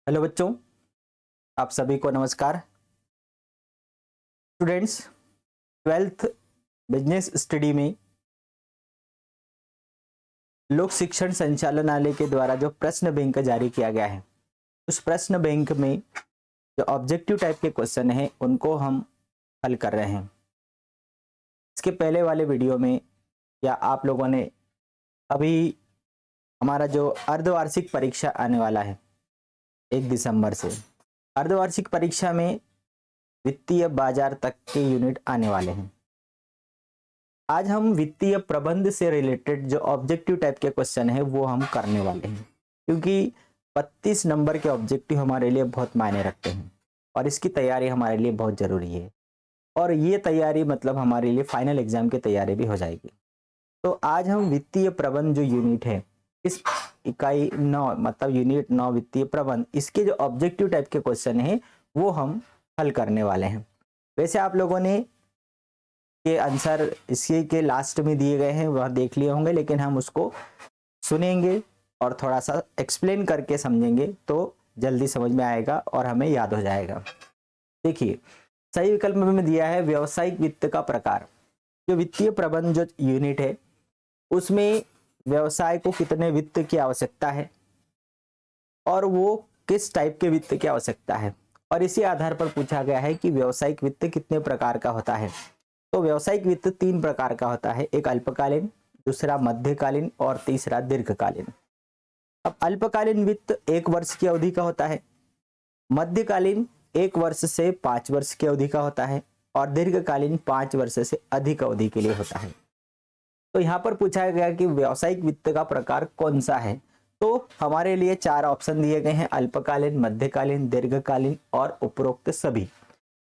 Hello बच्चों, आप सभी को नमस्कार। स्टूडेंट्स, ट्वेल्थ बिजनेस स्टडी में लोक शिक्षण संचालनालय के द्वारा जो प्रश्न बैंक जारी किया गया है, उस प्रश्न बैंक में जो ऑब्जेक्टिव टाइप के क्वेश्चन हैं उनको हम हल कर रहे हैं। इसके पहले वाले वीडियो में या आप लोगों ने अभी हमारा जो अर्धवार्षिक परीक्षा आने वाला है 1 दिसंबर से, अर्धवार्षिक परीक्षा में वित्तीय बाजार तक के यूनिट आने वाले हैं। आज हम वित्तीय प्रबंध से रिलेटेड जो ऑब्जेक्टिव टाइप के क्वेश्चन है वो हम करने वाले हैं, क्योंकि 32 नंबर के ऑब्जेक्टिव हमारे लिए बहुत मायने रखते हैं और इसकी तैयारी हमारे लिए बहुत ज़रूरी है। और ये तैयारी मतलब हमारे लिए फाइनल एग्जाम की तैयारी भी हो जाएगी। तो आज हम वित्तीय प्रबंध जो यूनिट है, इस इकाई 9 मतलब यूनिट 9 वित्तीय प्रबंध, इसके जो ऑब्जेक्टिव टाइप के क्वेश्चन है वो हम हल करने वाले हैं। वैसे आप लोगों ने के आंसर इसी के लास्ट में दिए गए हैं, वह देख लिए होंगे, लेकिन हम उसको सुनेंगे और थोड़ा सा एक्सप्लेन करके समझेंगे तो जल्दी समझ में आएगा और हमें याद हो जाएगा। देखिए, सही विकल्प में दिया है व्यावसायिक वित्त का प्रकार। जो वित्तीय प्रबंध जो यूनिट है उसमें व्यवसाय को कितने वित्त की आवश्यकता है और वो किस टाइप के वित्त की आवश्यकता है, और इसी आधार पर पूछा गया है कि व्यावसायिक वित्त कितने प्रकार का होता है। तो व्यावसायिक वित्त 3 प्रकार का होता है, एक अल्पकालीन, दूसरा मध्यकालीन और तीसरा दीर्घकालीन। अब अल्पकालीन वित्त 1 वर्ष की अवधि का होता है, मध्यकालीन 1 वर्ष से 5 वर्ष की अवधि का होता है और दीर्घकालीन 5 वर्ष से अधिक अवधि के लिए होता है। तो यहाँ पर पूछा गया कि व्यावसायिक वित्त का प्रकार कौन सा है, तो हमारे लिए 4 ऑप्शन दिए गए हैं, अल्पकालीन, मध्यकालीन, दीर्घकालीन और उपरोक्त सभी।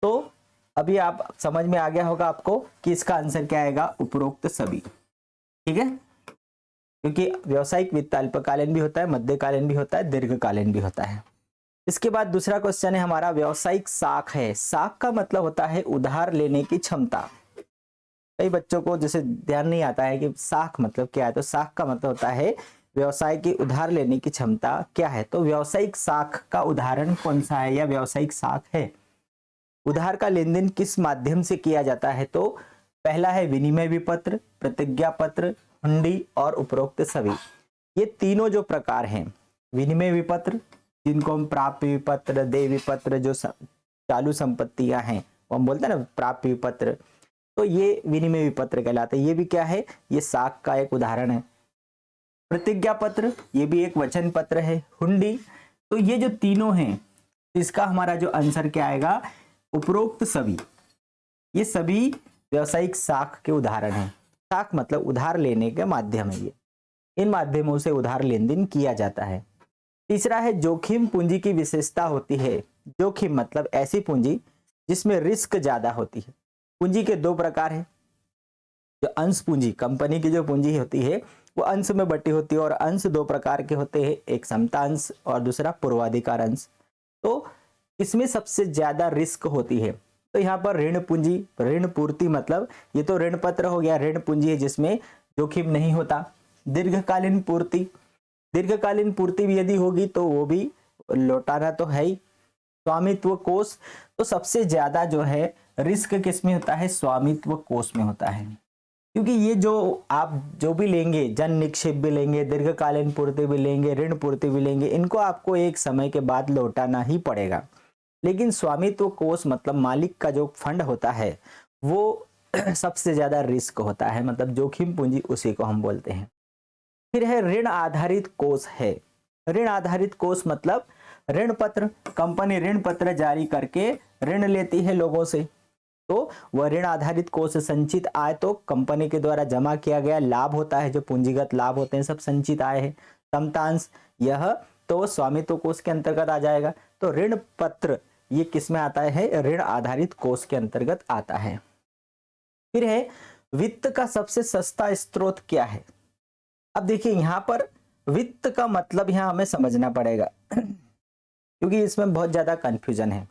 तो अभी आप समझ में आ गया होगा आपको कि इसका आंसर क्या आएगा, उपरोक्त सभी। ठीक है, क्योंकि व्यावसायिक वित्त अल्पकालीन भी होता है, मध्यकालीन भी होता है, दीर्घकालीन भी होता है। इसके बाद दूसरा क्वेश्चन है हमारा, व्यावसायिक साख है। साख का मतलब होता है उधार लेने की क्षमता। कई बच्चों को जैसे ध्यान नहीं आता है कि साख मतलब क्या है, तो साख का मतलब होता है व्यवसाय की उधार लेने की क्षमता क्या है। तो व्यावसायिक साख का उदाहरण कौन सा है या व्यावसायिक साख है। उधार का लेन देन किस माध्यम से किया जाता है, तो पहला है विनिमय विपत्र, प्रतिज्ञा पत्र, हुंडी और उपरोक्त सभी। ये तीनों जो प्रकार हैं, विनिमय विपत्र जिनको हम प्राप्य विपत्र, देय विपत्र, जो चालू संपत्तियां हैं वो हम बोलते हैं ना प्राप्य विपत्र, तो ये विनिमय विपत्र कहलाते हैं। ये भी क्या है, ये साख का एक उदाहरण है। प्रतिज्ञा पत्र ये भी एक वचन पत्र है। हुंडी, तो ये जो तीनों हैं इसका हमारा जो आंसर क्या आएगा, उपरोक्त सभी। ये सभी व्यावसायिक साख के उदाहरण हैं। साख मतलब उधार लेने के माध्यम है, ये इन माध्यमों से उधार लेन देन किया जाता है। तीसरा है जोखिम पूंजी की विशेषता होती है। जोखिम मतलब ऐसी पूंजी जिसमें रिस्क ज्यादा होती है। पूंजी के 2 प्रकार हैं, जो अंश पूंजी, कंपनी की जो पूंजी होती है वो अंश में बटी होती है और अंश 2 प्रकार के होते हैं, एक समता अंश और दूसरा पूर्वाधिकार अंश। तो इसमें सबसे ज्यादा रिस्क होती है। तो यहाँ पर ऋण पूंजी, ऋण पूर्ति मतलब ये तो ऋण पत्र हो गया, ऋण पूंजी है जिसमें जोखिम नहीं होता। दीर्घकालीन पूर्ति, दीर्घकालीन पूर्ति भी यदि होगी तो वो भी लौटाना तो है ही। स्वामित्व कोष, तो सबसे ज्यादा जो है रिस्क किसमें होता है, स्वामित्व कोष में होता है, क्योंकि ये जो आप जो भी लेंगे, जन निक्षेप भी लेंगे, दीर्घकालीन पूर्ति भी लेंगे, ऋण पूर्ति भी लेंगे, इनको आपको एक समय के बाद लौटाना ही पड़ेगा। लेकिन स्वामित्व कोष मतलब मालिक का जो फंड होता है वो सबसे ज्यादा रिस्क होता है, मतलब जोखिम पूंजी उसी को हम बोलते हैं। फिर है ऋण आधारित कोष है। ऋण आधारित कोष मतलब ऋण पत्र, कंपनी ऋण पत्र जारी करके ऋण लेती है लोगों से, तो वह ऋण आधारित कोष संचित आय तो कंपनी के द्वारा जमा किया गया लाभ होता है, जो पूंजीगत लाभ होते हैं सब संचित आय है। समतांश यह तो स्वामित्व कोष के अंतर्गत आ जाएगा। तो ऋण पत्र ये किस में आता है, ऋण आधारित कोष के अंतर्गत आता है। फिर है वित्त का सबसे सस्ता स्रोत क्या है। अब देखिए यहाँ पर वित्त का मतलब यहाँ हमें समझना पड़ेगा क्योंकि इसमें बहुत ज्यादा कंफ्यूजन है।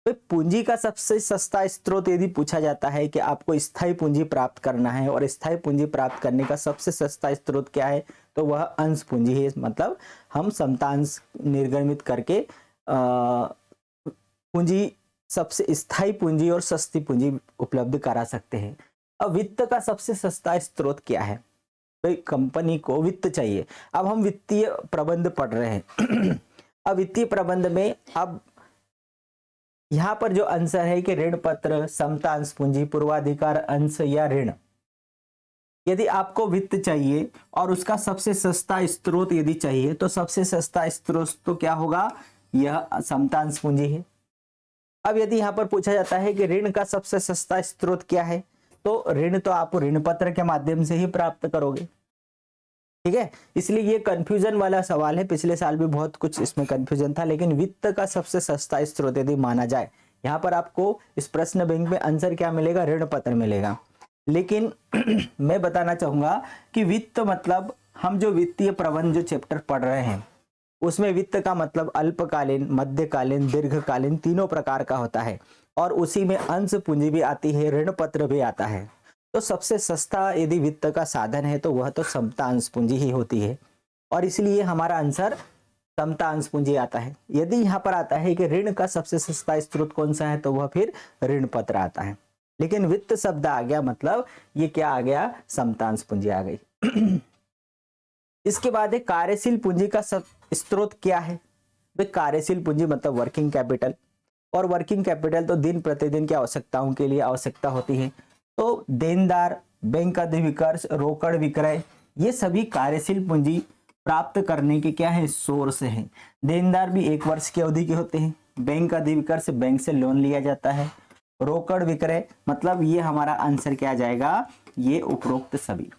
तो पूंजी का सबसे सस्ता स्रोत यदि पूछा जाता है कि आपको स्थायी पूंजी प्राप्त करना है और स्थायी पूंजी प्राप्त करने का सबसे सस्ता स्रोत क्या है, तो वह अंश पूंजी है। मतलब हम समतांश निर्गमित करके पूंजी, सबसे स्थायी पूंजी और सस्ती पूंजी उपलब्ध करा सकते हैं। अब वित्त का सबसे सस्ता स्रोत क्या है? भाई कंपनी को वित्त चाहिए। अब हम वित्तीय प्रबंध पढ़ रहे हैं अब वित्तीय प्रबंध में अब यहाँ पर जो आंसर है कि ऋण पत्र, समता अंश पूंजी, पूर्वाधिकार अंश या ऋण। यदि आपको वित्त चाहिए और उसका सबसे सस्ता स्रोत यदि चाहिए तो सबसे सस्ता स्रोत तो क्या होगा? यह समता अंश पूंजी है। अब यदि यहाँ पर पूछा जाता है कि ऋण का सबसे सस्ता स्रोत क्या है, तो ऋण तो आप ऋण पत्र के माध्यम से ही प्राप्त करोगे, ठीक है। इसलिए ये कंफ्यूजन वाला सवाल है, पिछले साल भी बहुत कुछ इसमें कंफ्यूजन था, लेकिन वित्त का सबसे सस्ता स्रोत यदि माना जाए, यहाँ पर आपको इस प्रश्न बैंक में आंसर क्या मिलेगा? ऋण पत्र मिलेगा। लेकिन मैं बताना चाहूंगा कि वित्त मतलब हम जो वित्तीय प्रबंध जो चैप्टर पढ़ रहे हैं उसमें वित्त का मतलब अल्पकालीन, मध्यकालीन, दीर्घकालीन तीनों प्रकार का होता है और उसी में अंश पूंजी भी आती है, ऋण पत्र भी आता है। तो सबसे सस्ता यदि वित्त का साधन है तो वह तो समता अंश पूंजी ही होती है और इसलिए हमारा आंसर समता अंश पूंजी आता है। यदि यहाँ पर आता है कि ऋण का सबसे सस्ता स्रोत कौन सा है तो वह फिर ऋण पत्र आता है। लेकिन वित्त शब्द आ गया मतलब ये क्या आ गया? समता अंश पूंजी आ गई। इसके बाद है कार्यशील पूंजी का स्रोत क्या है? कार्यशील पूंजी मतलब वर्किंग कैपिटल, और वर्किंग कैपिटल तो दिन प्रतिदिन की आवश्यकताओं के लिए आवश्यकता होती है। तो देनदार, बैंक अधिविकर्ष, रोकड़ विक्रय, ये सभी कार्यशील पूंजी प्राप्त करने के क्या है? सोर्स हैं। देनदार भी 1 वर्ष की अवधि के होते हैं, बैंक अधिविकर्ष बैंक से लोन लिया जाता है, रोकड़ विक्रय मतलब ये हमारा आंसर क्या आ जाएगा? ये उपरोक्त सभी।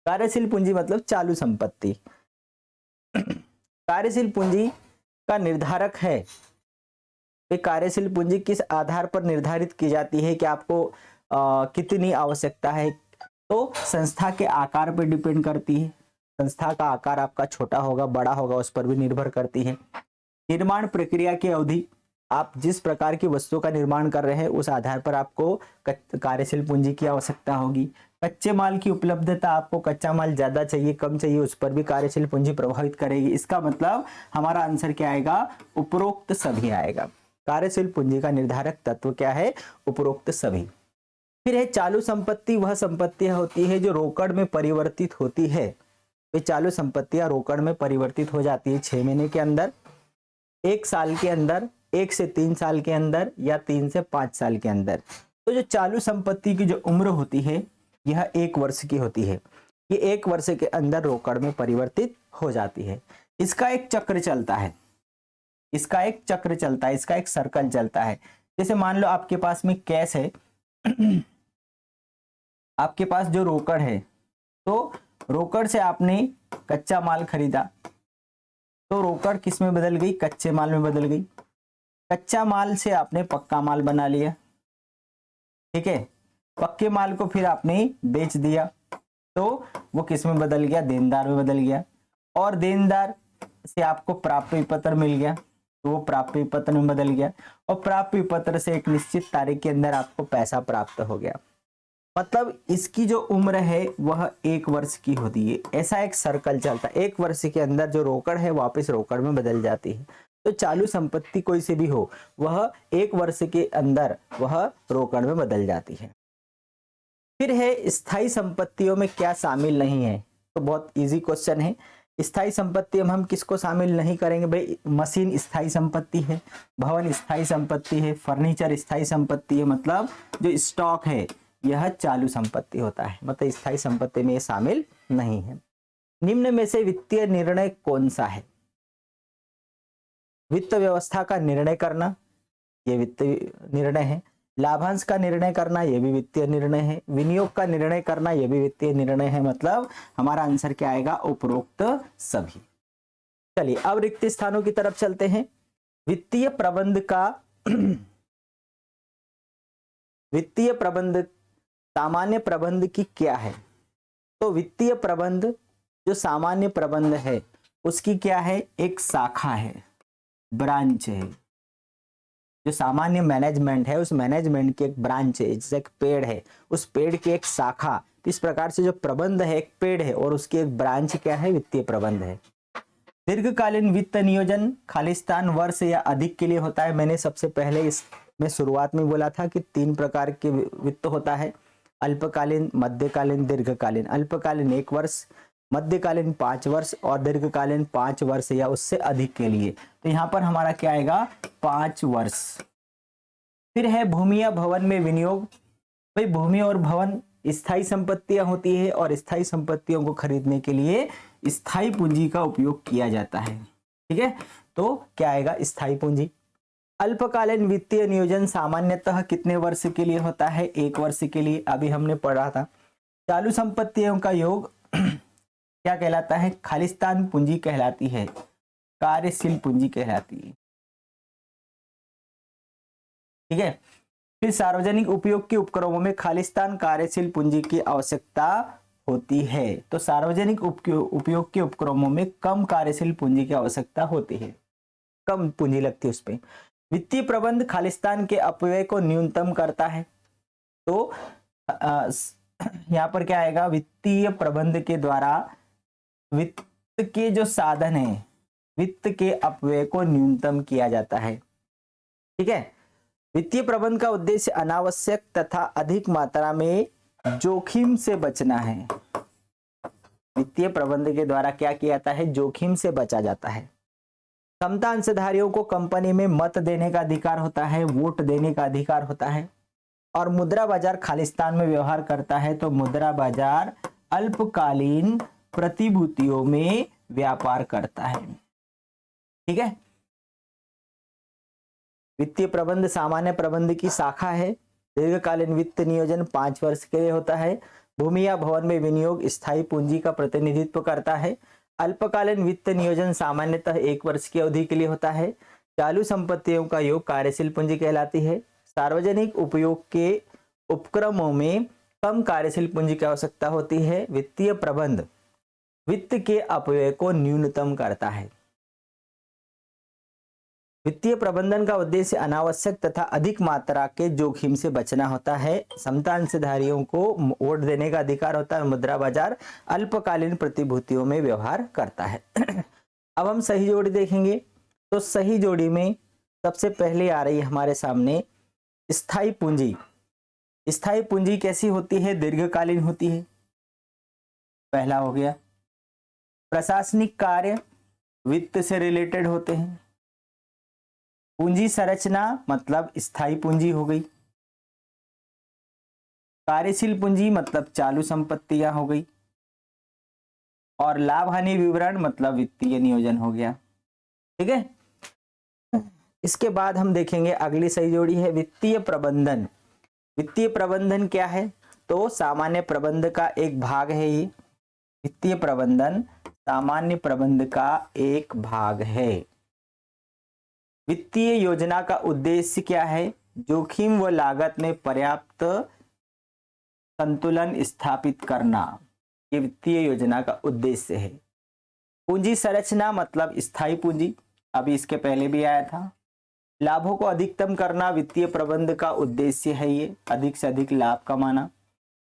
कार्यशील पूंजी मतलब चालू संपत्ति। कार्यशील पूंजी का निर्धारक है, कार्यशील पूंजी किस आधार पर निर्धारित की जाती है कि आपको कितनी आवश्यकता है? तो संस्था के आकार पर डिपेंड करती है। संस्था का आकार आपका छोटा होगा, बड़ा होगा, उस पर भी निर्भर करती है। निर्माण प्रक्रिया की अवधि, आप जिस प्रकार की वस्तु का निर्माण कर रहे हैं उस आधार पर आपको कार्यशील पूंजी की आवश्यकता होगी। कच्चे माल की उपलब्धता, आपको कच्चा माल ज्यादा चाहिए कम चाहिए उस पर भी कार्यशील पूंजी प्रभावित करेगी। इसका मतलब हमारा आंसर क्या आएगा? उपरोक्त सभी आएगा। कार्यशील पूंजी का निर्धारक तत्व क्या है? उपरोक्त सभी। फिर है चालू संपत्ति, वह संपत्तियां होती है जो रोकड़ में परिवर्तित होती है। ये चालू संपत्तियां रोकड़ में परिवर्तित हो जाती है 6 महीने के अंदर, 1 साल के अंदर, 1 से 3 साल के अंदर या 3 से 5 साल के अंदर। तो जो चालू संपत्ति की जो उम्र होती है यह 1 वर्ष की होती है। ये 1 वर्ष के अंदर रोकड़ में परिवर्तित हो जाती है। इसका एक चक्र चलता है, इसका एक चक्र चलता है, इसका एक सर्कल चलता है। जैसे मान लो आपके पास में कैश है आपके पास जो रोकड़ है, तो रोकड़ से आपने कच्चा माल खरीदा, तो रोकड़ किस में बदल गई? कच्चे माल में बदल गई। कच्चा माल से आपने पक्का माल बना लिया, ठीक है। पक्के माल को फिर आपने बेच दिया, तो वो किस में बदल गया? देनदार में बदल गया। और देनदार से आपको प्राप्य पत्र मिल गया, तो वो प्राप्य पत्र में बदल गया। और प्राप्य पत्र से एक निश्चित तारीख के अंदर आपको पैसा प्राप्त हो गया। मतलब इसकी जो उम्र है वह 1 वर्ष की होती है। ऐसा एक सर्कल चलता है, 1 वर्ष के अंदर जो रोकड़ है वापस रोकड़ में बदल जाती है। तो चालू संपत्ति कोई से भी हो, वह 1 वर्ष के अंदर वह रोकड़ में बदल जाती है। फिर है स्थायी संपत्तियों में क्या शामिल नहीं है? तो बहुत इजी क्वेश्चन है। स्थायी संपत्ति में हम किसको शामिल नहीं करेंगे? भाई मशीन स्थायी संपत्ति है, भवन स्थायी संपत्ति है, फर्नीचर स्थायी संपत्ति है, मतलब जो स्टॉक है यह चालू संपत्ति होता है, मतलब स्थायी संपत्ति में ये शामिल नहीं है। निम्न में से वित्तीय निर्णय कौन सा है? वित्त व्यवस्था का निर्णय करना, ये वित्तीय निर्णय है। लाभांश का निर्णय करना, ये भी वित्तीय निर्णय है। विनियोग का निर्णय करना, ये भी वित्तीय निर्णय है। मतलब हमारा आंसर क्या आएगा? उपरोक्त सभी। चलिए अब रिक्त स्थानों की तरफ चलते हैं। वित्तीय प्रबंध का वित्तीय प्रबंध सामान्य प्रबंध की क्या है? तो वित्तीय प्रबंध जो सामान्य प्रबंध है उसकी क्या है? एक शाखा है, ब्रांच है। जो सामान्य मैनेजमेंट है उस मैनेजमेंट की एक ब्रांच है, जैसे एक पेड़ है, उस पेड़ की एक शाखा। इस प्रकार से जो प्रबंध है एक पेड़ है और उसकी एक ब्रांच क्या है? वित्तीय प्रबंध है। दीर्घकालीन वित्त नियोजन खालिस्तान वर्ष या अधिक के लिए होता है। मैंने सबसे पहले इसमें शुरुआत में बोला था कि 3 प्रकार के वित्त होता है, अल्पकालीन, मध्यकालीन, दीर्घकालीन। अल्पकालीन 1 वर्ष, मध्यकालीन 5 वर्ष और दीर्घकालीन 5 वर्ष या उससे अधिक के लिए। तो यहाँ पर हमारा क्या आएगा, 5 वर्ष। फिर है भूमि या भवन में विनियोग। भाई भूमि और भवन स्थायी संपत्तियां होती है और स्थायी संपत्तियों को खरीदने के लिए स्थायी पूंजी का उपयोग किया जाता है। ठीक है, तो क्या आएगा, स्थायी पूंजी। अल्पकालीन वित्तीय नियोजन सामान्यतः कितने वर्ष के लिए होता है, 1 वर्ष के लिए। अभी हमने पढ़ा था। चालू संपत्तियों का योग क्या कहलाता है, खालिस्तान पूंजी कहलाती है, कार्यशील पूंजी कहलाती है। ठीक है, फिर सार्वजनिक उपयोग के उपक्रमों में खालिस्तान कार्यशील पूंजी की आवश्यकता होती है। तो सार्वजनिक उपयोग के उपक्रमों में कम कार्यशील पूंजी की आवश्यकता होती है, कम पूंजी लगती है उस पर। वित्तीय प्रबंध खालिस्तान के अपव्यय को न्यूनतम करता है। तो यहाँ पर क्या आएगा, वित्तीय प्रबंध के द्वारा वित्त के जो साधन है, वित्त के अपव्यय को न्यूनतम किया जाता है। ठीक है, वित्तीय प्रबंध का उद्देश्य अनावश्यक तथा अधिक मात्रा में जोखिम से बचना है। वित्तीय प्रबंध के द्वारा क्या किया जाता है, जोखिम से बचा जाता है। समता अंशधारियों को कंपनी में मत देने का अधिकार होता है, वोट देने का अधिकार होता है। और मुद्रा बाजार खालिस्तान में व्यवहार करता है। तो मुद्रा बाजार अल्पकालीन प्रतिभूतियों में व्यापार करता है। ठीक है, वित्तीय प्रबंध सामान्य प्रबंध की शाखा है। दीर्घकालीन वित्त नियोजन 5 वर्ष के लिए होता है। भूमि या भवन में विनियोग स्थायी पूंजी का प्रतिनिधित्व करता है। अल्पकालीन वित्त नियोजन सामान्यतः 1 वर्ष की अवधि के लिए होता है। चालू संपत्तियों का योग कार्यशील पूंजी कहलाती है। सार्वजनिक उपयोग के उपक्रमों में कम कार्यशील पूंजी की आवश्यकता होती है। वित्तीय प्रबंध वित्त के अपव्यय को न्यूनतम करता है। वित्तीय प्रबंधन का उद्देश्य अनावश्यक तथा अधिक मात्रा के जोखिम से बचना होता है। समता अंशधारियों को वोट देने का अधिकार होता है। मुद्रा बाजार अल्पकालीन प्रतिभूतियों में व्यवहार करता है। अब हम सही जोड़ी देखेंगे। तो सही जोड़ी में सबसे पहले आ रही है हमारे सामने स्थायी पूंजी। स्थायी पूंजी कैसी होती है, दीर्घकालीन होती है, पहला हो गया। प्रशासनिक कार्य वित्त से रिलेटेड होते हैं। पूंजी संरचना मतलब स्थायी पूंजी हो गई। कार्यशील पूंजी मतलब चालू संपत्तियां हो गई। और लाभ हानि विवरण मतलब वित्तीय नियोजन हो गया। ठीक है, इसके बाद हम देखेंगे अगली सही जोड़ी है वित्तीय प्रबंधन। वित्तीय प्रबंधन क्या है, तो सामान्य प्रबंध का एक भाग है। ये वित्तीय प्रबंधन सामान्य प्रबंध का एक भाग है। वित्तीय योजना का उद्देश्य क्या है, जोखिम व लागत में पर्याप्त संतुलन स्थापित करना, ये वित्तीय योजना का उद्देश्य है। पूंजी संरचना मतलब स्थायी पूंजी, अभी इसके पहले भी आया था। लाभों को अधिकतम करना वित्तीय प्रबंध का उद्देश्य है, ये अधिक से अधिक लाभ कमाना।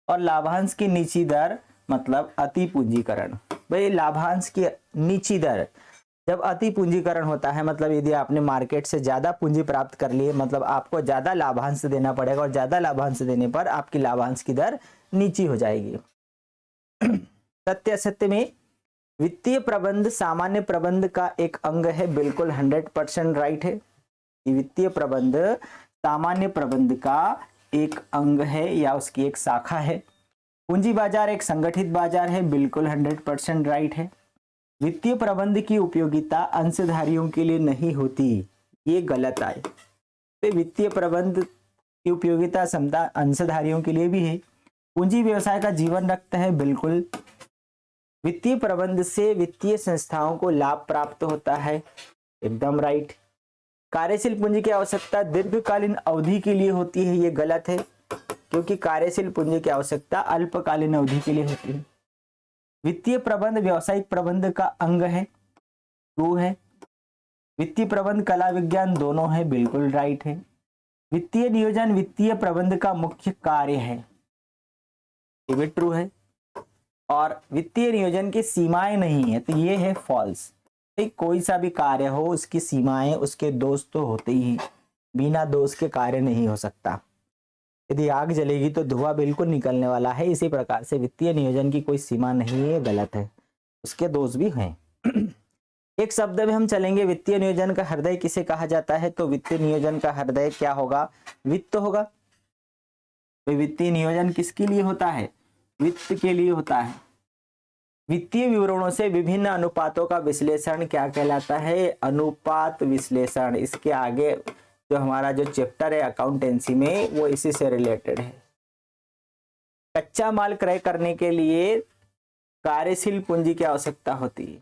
और लाभांश की नीची दर मतलब अति पूंजीकरण। भाई लाभांश की नीची दर, जब अति पूंजीकरण होता है मतलब यदि आपने मार्केट से ज्यादा पूंजी प्राप्त कर ली है, मतलब आपको ज्यादा लाभांश देना पड़ेगा और ज्यादा लाभांश देने पर आपकी लाभांश की दर नीची हो जाएगी। सत्य असत्य में वित्तीय प्रबंध सामान्य प्रबंध का एक अंग है, बिल्कुल 100% राइट है। वित्तीय प्रबंध सामान्य प्रबंध का एक अंग है या उसकी एक शाखा है। पूंजी बाजार एक संगठित बाजार है, बिल्कुल 100% राइट है। वित्तीय प्रबंध की उपयोगिता अंशधारियों के लिए नहीं होती, ये गलत आए। तो वित्तीय प्रबंध की उपयोगिता समता अंशधारियों के लिए भी है। पूंजी व्यवसाय का जीवन रखता है, बिल्कुल। वित्तीय प्रबंध से वित्तीय संस्थाओं को लाभ प्राप्त होता है, एकदम राइट। कार्यशील पूंजी की आवश्यकता दीर्घकालीन अवधि के लिए होती है, ये गलत है, क्योंकि कार्यशील पूंजी की आवश्यकता अल्पकालीन अवधि के लिए होती है। वित्तीय प्रबंध व्यावसायिक प्रबंध का अंग है, ट्रू है। वित्तीय प्रबंध कला विज्ञान दोनों है, बिल्कुल राइट है। वित्तीय नियोजन वित्तीय प्रबंध का मुख्य कार्य है, ये भी ट्रू है। और वित्तीय नियोजन की सीमाएं नहीं है, तो ये है फॉल्स। भाई कोई सा भी कार्य हो उसकी सीमाएं, उसके दोष तो होते ही, बिना दोष के कार्य नहीं हो सकता। यदि आग जलेगी तो धुआं बिल्कुल निकलने वाला है। इसी प्रकार से वित्तीय नियोजन की कोई सीमा नहीं है, गलत है, उसके दोष भी हैं। एक शब्द में हम चलेंगे, वित्तीय नियोजन का हृदय किसे कहा जाता है? तो वित्तीय नियोजन का हृदय क्या होगा? वित्त होगा। तो वित्तीय नियोजन किसके लिए होता है? वित्त के लिए होता है। वित्तीय विवरणों से विभिन्न अनुपातों का विश्लेषण क्या कहलाता है? अनुपात विश्लेषण। इसके आगे जो हमारा जो चैप्टर है अकाउंटेंसी में, वो इसी से रिलेटेड है। कच्चा माल क्रय करने के लिए कार्यशील पूंजी की आवश्यकता होती है।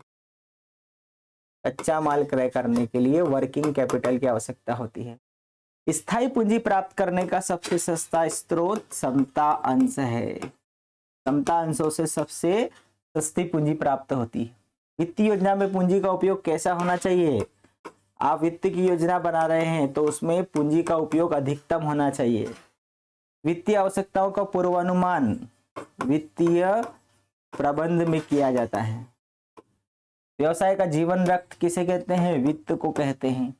कच्चा माल क्रय करने के लिए वर्किंग कैपिटल की आवश्यकता होती है। स्थायी पूंजी प्राप्त करने का सबसे सस्ता स्रोत समता अंश है। समता अंशों से सबसे सस्ती पूंजी प्राप्त होती है। वित्तीय योजना में पूंजी का उपयोग कैसा होना चाहिए? आप वित्त की योजना बना रहे हैं तो उसमें पूंजी का उपयोग अधिकतम होना चाहिए। वित्तीय आवश्यकताओं का पूर्वानुमान वित्तीय प्रबंध में किया जाता है। व्यवसाय का जीवन रक्त किसे कहते हैं? वित्त को कहते हैं।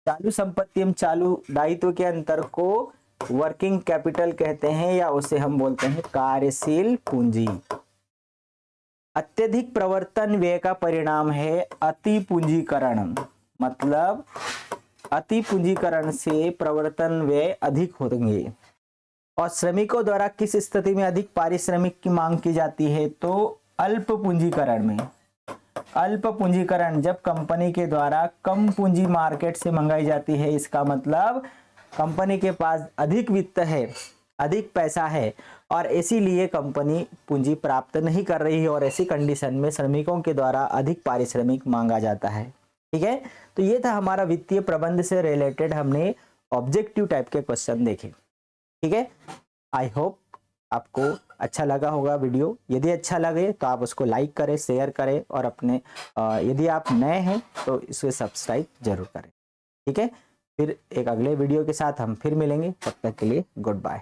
चालू संपत्ति एवं चालू दायित्व के अंतर को वर्किंग कैपिटल कहते हैं, या उसे हम बोलते हैं कार्यशील पूंजी। अत्यधिक प्रवर्तन व्यय का परिणाम है अति पूंजीकरण। मतलब अति पूंजीकरण से प्रवर्तन व्यय अधिक होंगे। और श्रमिकों द्वारा किस स्थिति में अधिक पारिश्रमिक की मांग की जाती है? तो अल्प पूंजीकरण में। अल्प पूंजीकरण, जब कंपनी के द्वारा कम पूंजी मार्केट से मंगाई जाती है, इसका मतलब कंपनी के पास अधिक वित्त है, अधिक पैसा है, और इसीलिए कंपनी पूंजी प्राप्त नहीं कर रही है, और ऐसी कंडीशन में श्रमिकों के द्वारा अधिक पारिश्रमिक मांगा जाता है। ठीक है, तो ये था हमारा वित्तीय प्रबंध से रिलेटेड, हमने ऑब्जेक्टिव टाइप के क्वेश्चन देखे। ठीक है, आई होप आपको अच्छा लगा होगा वीडियो। यदि अच्छा लगे तो आप उसको लाइक करें, शेयर करें, और अपने यदि आप नए हैं तो इसे सब्सक्राइब जरूर करें। ठीक है, फिर एक अगले वीडियो के साथ हम फिर मिलेंगे। तब तक के लिए गुड बाय।